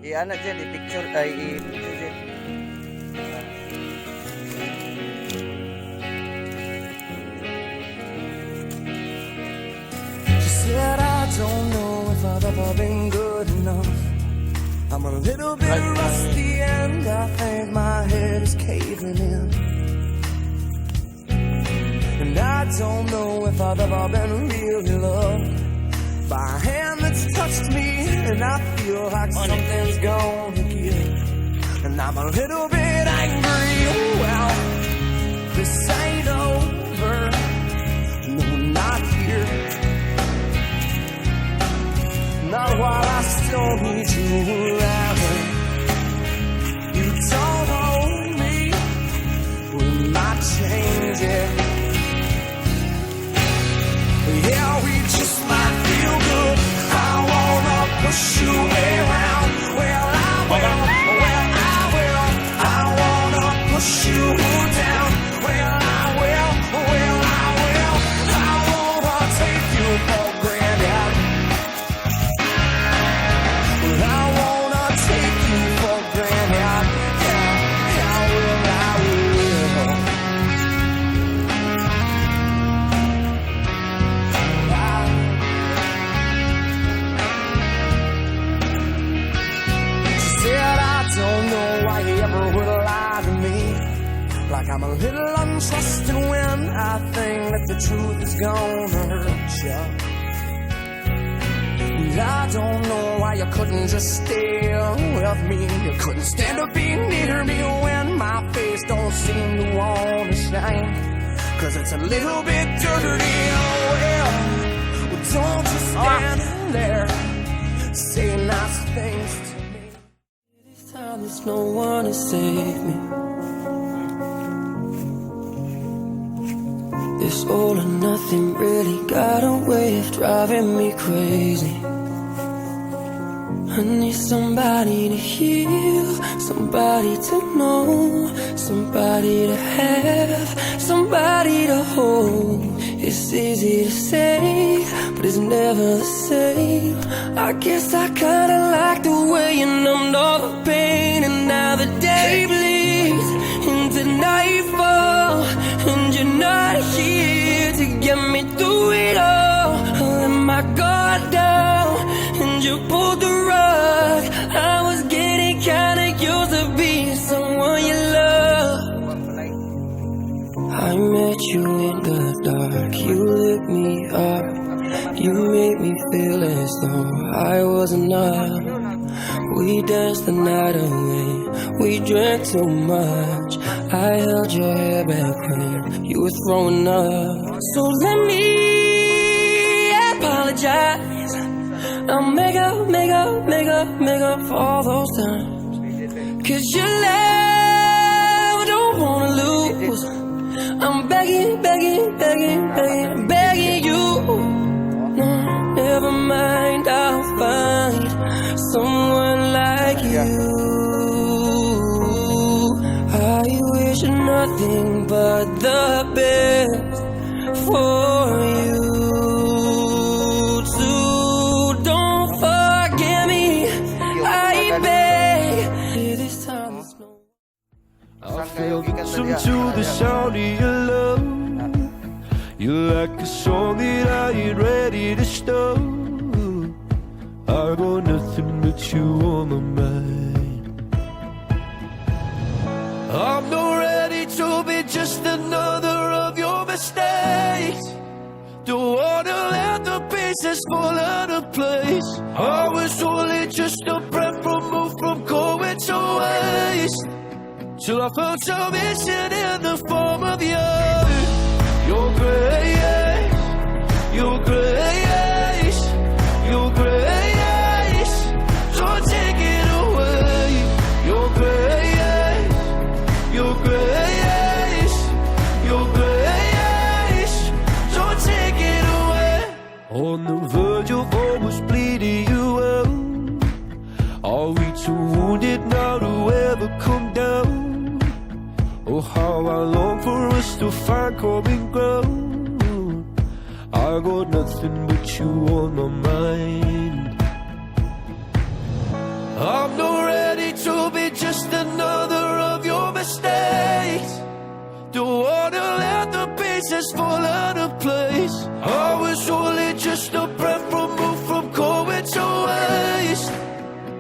I-ano dyan, i-picture, ay i-picture dyan. She said, I don't know if I've ever been good enough. I'm a little bit rusty and I think my head is caving in. And I don't know if I've ever been really loved by a hand that's touched me, and I feel like something's gonna give. And I'm a little bit angry. Well, this ain't over. No, not here. Not while I still need you around. You don't hold me. We might change it. Yeah, we just might feel good. I wanna push you around. Well, I will. I wanna push you down. Well, I will. I wanna take you for granted. Well, I wanna take you for granted. Yeah, I will. Don't know why you ever would lie to me. Like I'm a little untrusted when I think that the truth is gonna hurt you. And I don't know why you couldn't just stay with me. You couldn't stand to be near me when my face don't seem to wanna shine. Cause it's a little bit dirty. Oh well, don't just stand there, say nice things to me. This time there's no one to save me. This all or nothing really got a way of driving me crazy. I need somebody to heal, somebody to know, somebody to have, somebody to hold. It's easy to say, but it's never the same. I guess I kinda like the way you numbed all the pain. And now the day bleeds into nightfall, and you're not here to get me through it all. I let my guard down, and you pulled the rug. I was getting kinda used to being someone you love. I met you in the dark, you lit me up. You made me feel as though I was enough. We danced the night away, we drank too much. I held your hair back when you were throwing up. So let me apologize. I'll make up for all those times. Cause your love I don't wanna lose. I'm begging you. No, never mind, I'll find someone like you. I wish nothing but the best for you too. Don't forget me, I beg. This time there's no. I feel listen to the sound of your love. You're like a song that I ain't ready to stop. I got nothing but you on my mind. I'm not ready to be just another of your mistakes. Don't wanna let the pieces fall out of place. I was only just a breath removed from going to waste, till I found salvation in the form of you. Your grace, your grace, your grace, don't take it away. Your grace, your grace, your grace, don't take it away. On the verge of almost bleeding you out, are we too wounded now to ever come down? Oh, how I long for us to find common ground. I got nothing but you on my mind. I'm not wanna let the pieces fall out of place. I was only just a breath removed from going to waste,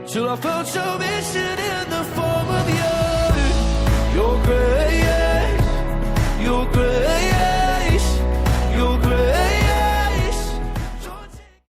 till I found salvation in the fire.